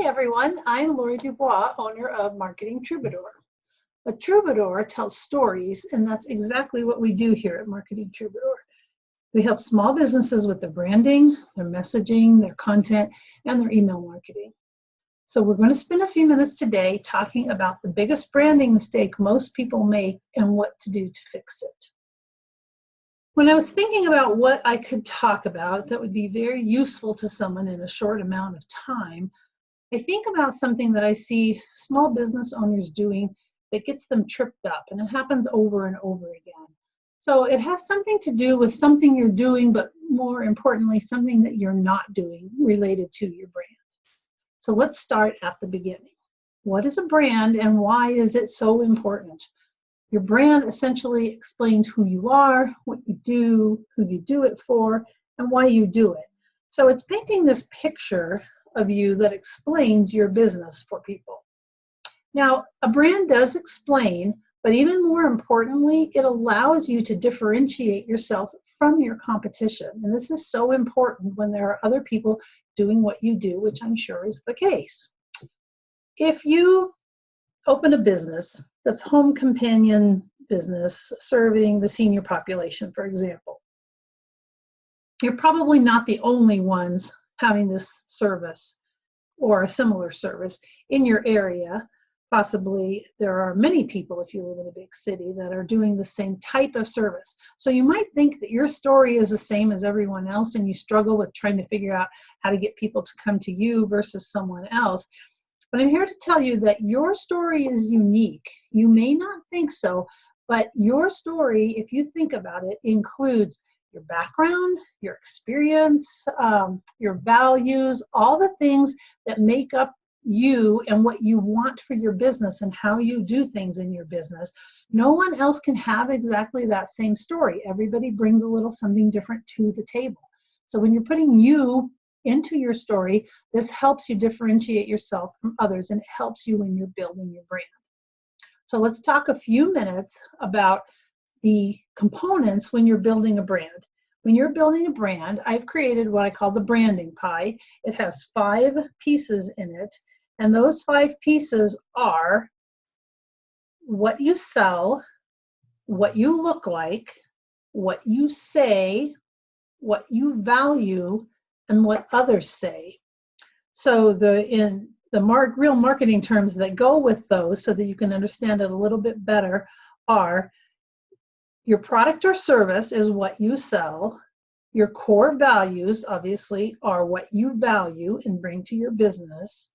everyone, I'm Lori Dubois, owner of Marketing Troubadour. A troubadour tells stories, and that's exactly what we do here at Marketing Troubadour. We help small businesses with their branding, their messaging, their content, and their email marketing. So we're going to spend a few minutes today talking about the biggest branding mistake most people make and what to do to fix it. When I was thinking about what I could talk about that would be very useful to someone in a short amount of time, I think about something that I see small business owners doing that gets them tripped up, and it happens over and over again. So it has something to do with something you're doing, but more importantly, something that you're not doing related to your brand. So let's start at the beginning. What is a brand and why is it so important? Your brand essentially explains who you are, what you do, who you do it for, and why you do it. So it's painting this picture of you that explains your business for people. Now, a brand does explain, but even more importantly, it allows you to differentiate yourself from your competition. And this is so important when there are other people doing what you do, which I'm sure is the case. If you open a business that's home companion business serving the senior population, for example, you're probably not the only ones having this service or a similar service in your area. Possibly there are many people, if you live in a big city, that are doing the same type of service. So you might think that your story is the same as everyone else and you struggle with trying to figure out how to get people to come to you versus someone else. But I'm here to tell you that your story is unique. You may not think so, but your story, if you think about it, includes your background, your experience, your values, all the things that make up you and what you want for your business and how you do things in your business. No one else can have exactly that same story. Everybody brings a little something different to the table. So when you're putting you into your story, this helps you differentiate yourself from others and it helps you when you're building your brand. So let's talk a few minutes about the components when you're building a brand. When you're building a brand, I've created what I call the branding pie. It has 5 pieces in it, and those 5 pieces are what you sell, what you look like, what you say, what you value, and what others say. So in the real marketing terms that go with those so that you can understand it a little bit better are your product or service is what you sell. Your core values, obviously, are what you value and bring to your business.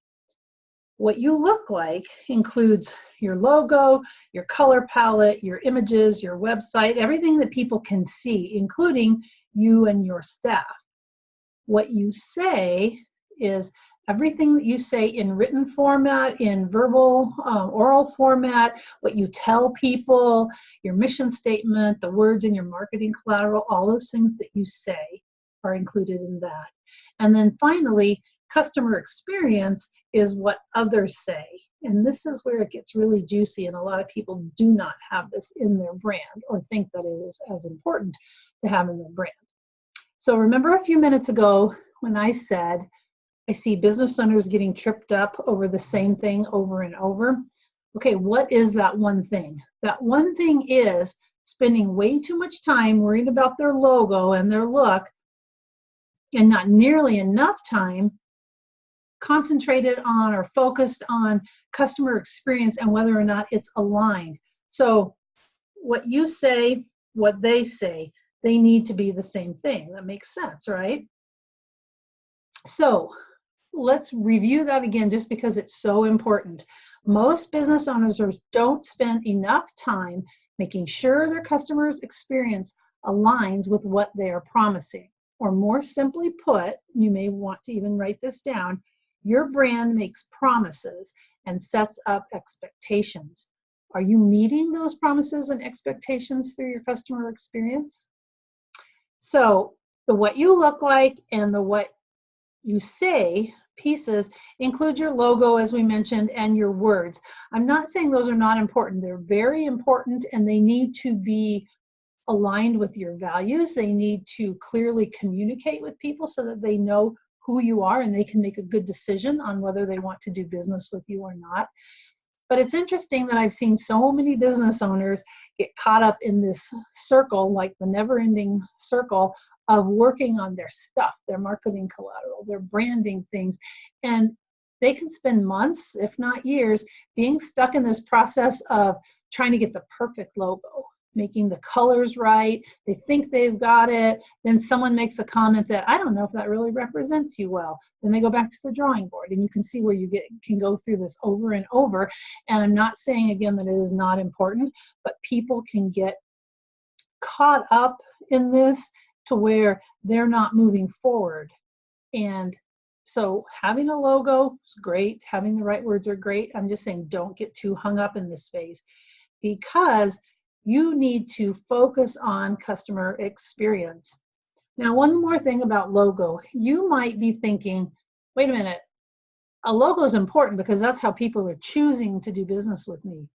What you look like includes your logo, your color palette, your images, your website, everything that people can see, including you and your staff. What you say is everything that you say in written format, in verbal, oral format, what you tell people, your mission statement, the words in your marketing collateral, all those things that you say are included in that. And then finally, customer experience is what others say. And this is where it gets really juicy, and a lot of people do not have this in their brand or think that it is as important to have in their brand. So remember a few minutes ago when I said, I see business owners getting tripped up over the same thing over and over. Okay, what is that one thing? That one thing is spending way too much time worrying about their logo and their look and not nearly enough time concentrated on or focused on customer experience and whether or not it's aligned. So what you say, what they say, they need to be the same thing. That makes sense, right? So let's review that again just because it's so important. Most business owners don't spend enough time making sure their customers' experience aligns with what they are promising. Or more simply put, you may want to even write this down, your brand makes promises and sets up expectations. Are you meeting those promises and expectations through your customer experience? So the what you look like and the what you say pieces include your logo, as we mentioned, and your words. I'm not saying those are not important. They're very important and they need to be aligned with your values. They need to clearly communicate with people so that they know who you are, and they can make a good decision on whether they want to do business with you or not. But it's interesting that I've seen so many business owners get caught up in this circle, like the never-ending circle of working on their stuff, their marketing collateral, their branding things. And they can spend months, if not years, being stuck in this process of trying to get the perfect logo, making the colors right. They think they've got it. Then someone makes a comment that, I don't know if that really represents you well. Then they go back to the drawing board, and you can see where you can go through this over and over. And I'm not saying again that it is not important, but people can get caught up in this to where they're not moving forward. And so having a logo is great. Having the right words are great. I'm just saying don't get too hung up in this phase, because you need to focus on customer experience. Now, one more thing about logo. You might be thinking, wait a minute, a logo is important because that's how people are choosing to do business with me.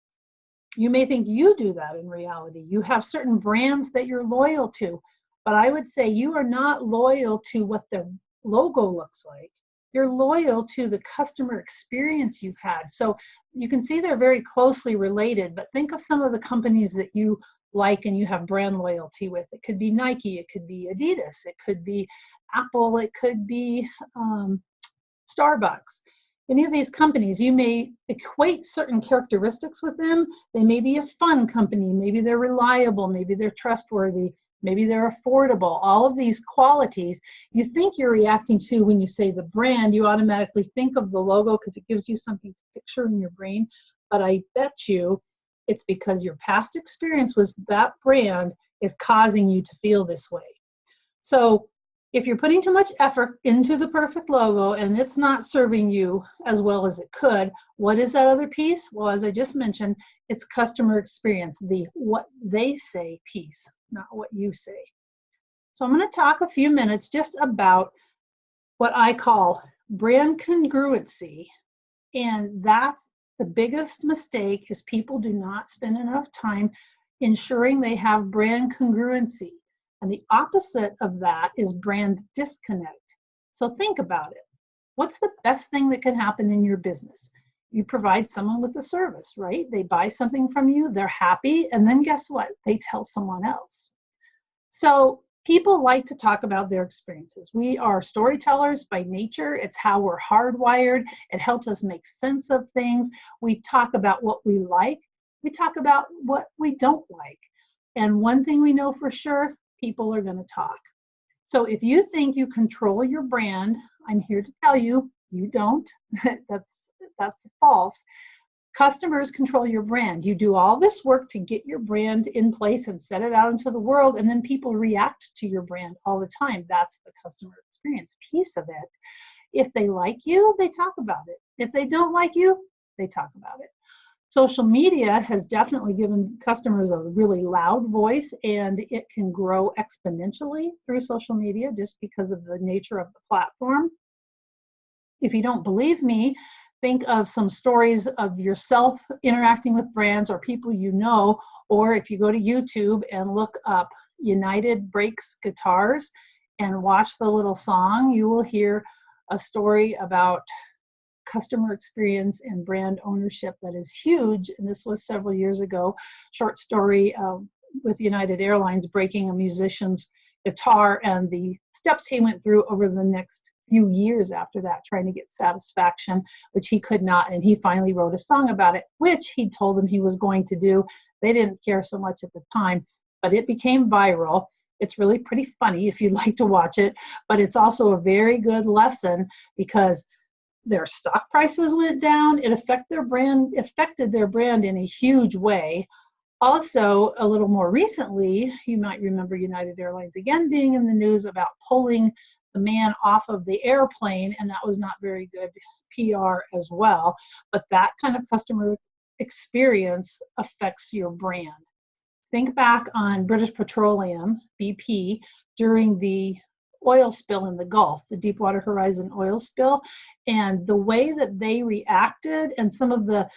You may think you do that in reality. You have certain brands that you're loyal to, but I would say you are not loyal to what the logo looks like. You're loyal to the customer experience you've had. So you can see they're very closely related, but think of some of the companies that you like and you have brand loyalty with. It could be Nike, it could be Adidas, it could be Apple, it could be Starbucks. Any of these companies, you may equate certain characteristics with them. They may be a fun company, maybe they're reliable, maybe they're trustworthy, maybe they're affordable. All of these qualities you think you're reacting to when you say the brand. You automatically think of the logo because it gives you something to picture in your brain. But I bet you it's because your past experience with that brand is causing you to feel this way. So if you're putting too much effort into the perfect logo and it's not serving you as well as it could, what is that other piece? Well, as I just mentioned, it's customer experience, the what they say piece, not what you say. So I'm going to talk a few minutes just about what I call brand congruency. And that's the biggest mistake, is people do not spend enough time ensuring they have brand congruency. And the opposite of that is brand disconnect. So think about it. What's the best thing that can happen in your business? You provide someone with a service, right? They buy something from you, they're happy, and then guess what? They tell someone else. So people like to talk about their experiences. We are storytellers by nature. It's how we're hardwired. It helps us make sense of things. We talk about what we like. We talk about what we don't like. And one thing we know for sure, people are going to talk. So if you think you control your brand, I'm here to tell you, you don't. That's false. Customers control your brand. You do all this work to get your brand in place and set it out into the world, and then people react to your brand all the time. That's the customer experience piece of it. If they like you, they talk about it. If they don't like you, they talk about it. Social media has definitely given customers a really loud voice, and it can grow exponentially through social media just because of the nature of the platform. If you don't believe me, think of some stories of yourself interacting with brands or people you know, or if you go to YouTube and look up United Breaks Guitars and watch the little song, you will hear a story about customer experience and brand ownership that is huge. And this was several years ago. Short story with United Airlines breaking a musician's guitar and the steps he went through over the next few years after that, trying to get satisfaction, which he could not. And he finally wrote a song about it, which he told them he was going to do. They didn't care so much at the time, but it became viral. It's really pretty funny if you'd like to watch it, but it's also a very good lesson because their stock prices went down. It affected their brand in a huge way. Also, a little more recently, you might remember United Airlines again being in the news about pulling the man off of the airplane, and that was not very good PR as well. But that kind of customer experience affects your brand. Think back on British Petroleum, BP, during the oil spill in the Gulf, the Deepwater Horizon oil spill, and the way that they reacted and some of the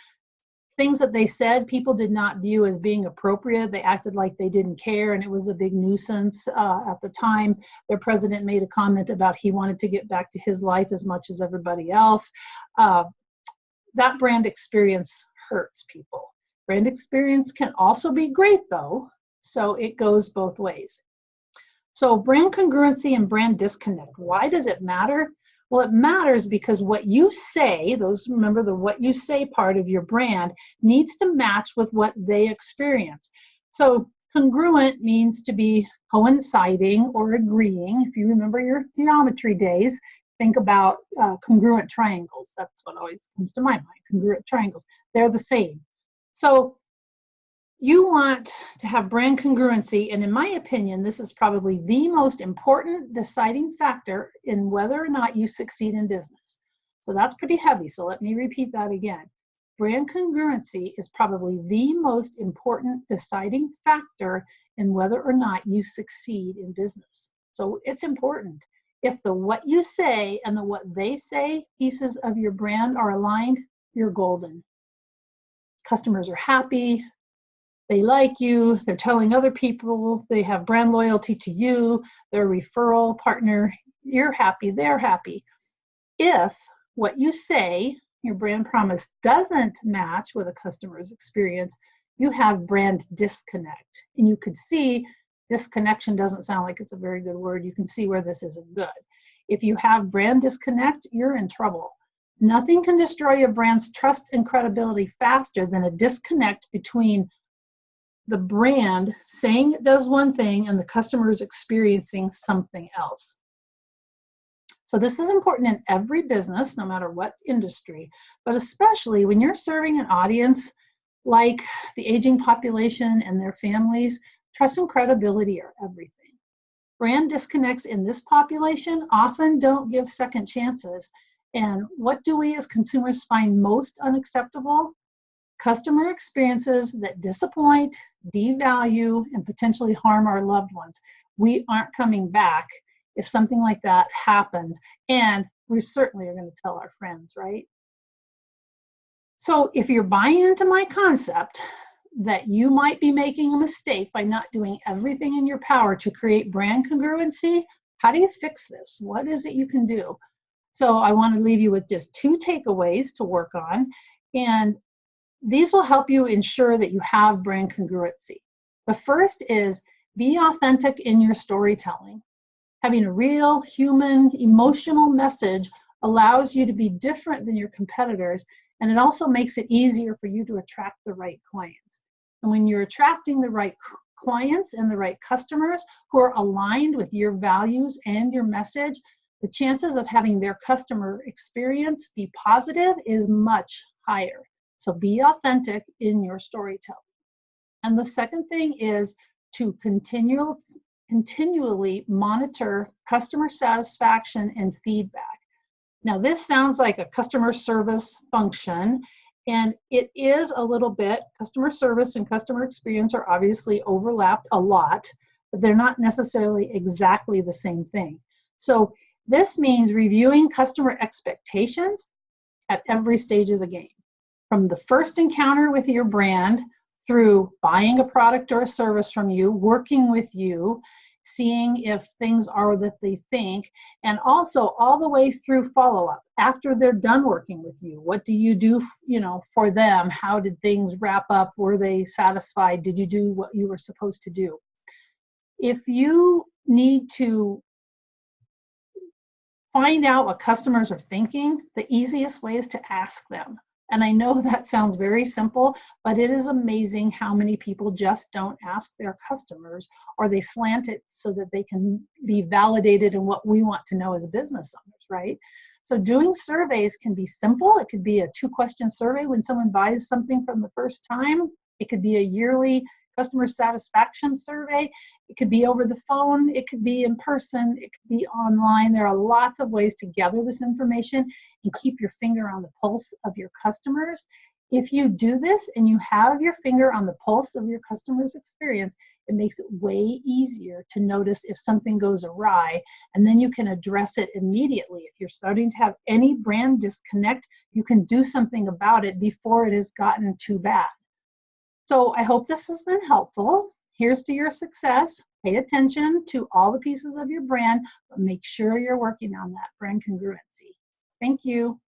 things that they said, people did not view as being appropriate. They acted like they didn't care, and it was a big nuisance. At the time, their president made a comment about he wanted to get back to his life as much as everybody else. That brand experience hurts people. Brand experience can also be great, though, so it goes both ways. So brand congruency and brand disconnect, why does it matter? Well, it matters because what you say, remember the what you say part of your brand, needs to match with what they experience. So congruent means to be coinciding or agreeing. If you remember your geometry days, think about congruent triangles. That's what always comes to my mind, congruent triangles. They're the same. So you want to have brand congruency, and in my opinion, this is probably the most important deciding factor in whether or not you succeed in business. So that's pretty heavy, so let me repeat that again. Brand congruency is probably the most important deciding factor in whether or not you succeed in business. So it's important. If the what you say and the what they say pieces of your brand are aligned, you're golden. Customers are happy. They like you, they're telling other people, they have brand loyalty to you, they're a referral partner, you're happy, they're happy. If what you say, your brand promise, doesn't match with a customer's experience, you have brand disconnect. And you could see, disconnection doesn't sound like it's a very good word, you can see where this isn't good. If you have brand disconnect, you're in trouble. Nothing can destroy your brand's trust and credibility faster than a disconnect between the brand saying it does one thing and the customer is experiencing something else. So this is important in every business, no matter what industry, but especially when you're serving an audience like the aging population and their families. Trust and credibility are everything. Brand disconnects in this population often don't give second chances. And what do we as consumers find most unacceptable? Customer experiences that disappoint, devalue, and potentially harm our loved ones. We aren't coming back if something like that happens, and we certainly are going to tell our friends, right? So if you're buying into my concept that you might be making a mistake by not doing everything in your power to create brand congruency, how do you fix this? What is it you can do? So I want to leave you with just 2 takeaways to work on, and these will help you ensure that you have brand congruency. The first is be authentic in your storytelling. Having a real, human, emotional message allows you to be different than your competitors, and it also makes it easier for you to attract the right clients. And when you're attracting the right clients and the right customers who are aligned with your values and your message, the chances of having their customer experience be positive is much higher. So be authentic in your storytelling. And the second thing is to continually monitor customer satisfaction and feedback. Now, this sounds like a customer service function, and it is a little bit. Customer service and customer experience are obviously overlapped a lot, but they're not necessarily exactly the same thing. So this means reviewing customer expectations at every stage of the game. From the first encounter with your brand, through buying a product or a service from you, working with you, seeing if things are that they think, and also all the way through follow-up. After they're done working with you, what do you do, for them? How did things wrap up? Were they satisfied? Did you do what you were supposed to do? If you need to find out what customers are thinking, the easiest way is to ask them. And I know that sounds very simple, but it is amazing how many people just don't ask their customers, or they slant it so that they can be validated in what we want to know as business owners, right? So doing surveys can be simple. It could be a 2-question survey when someone buys something from the first time. It could be a yearly customer satisfaction survey. It could be over the phone. It could be in person. It could be online. There are lots of ways to gather this information and keep your finger on the pulse of your customers. If you do this and you have your finger on the pulse of your customer's experience, it makes it way easier to notice if something goes awry, and then you can address it immediately. If you're starting to have any brand disconnect, you can do something about it before it has gotten too bad. So I hope this has been helpful. Here's to your success. Pay attention to all the pieces of your brand, but make sure you're working on that brand congruency. Thank you.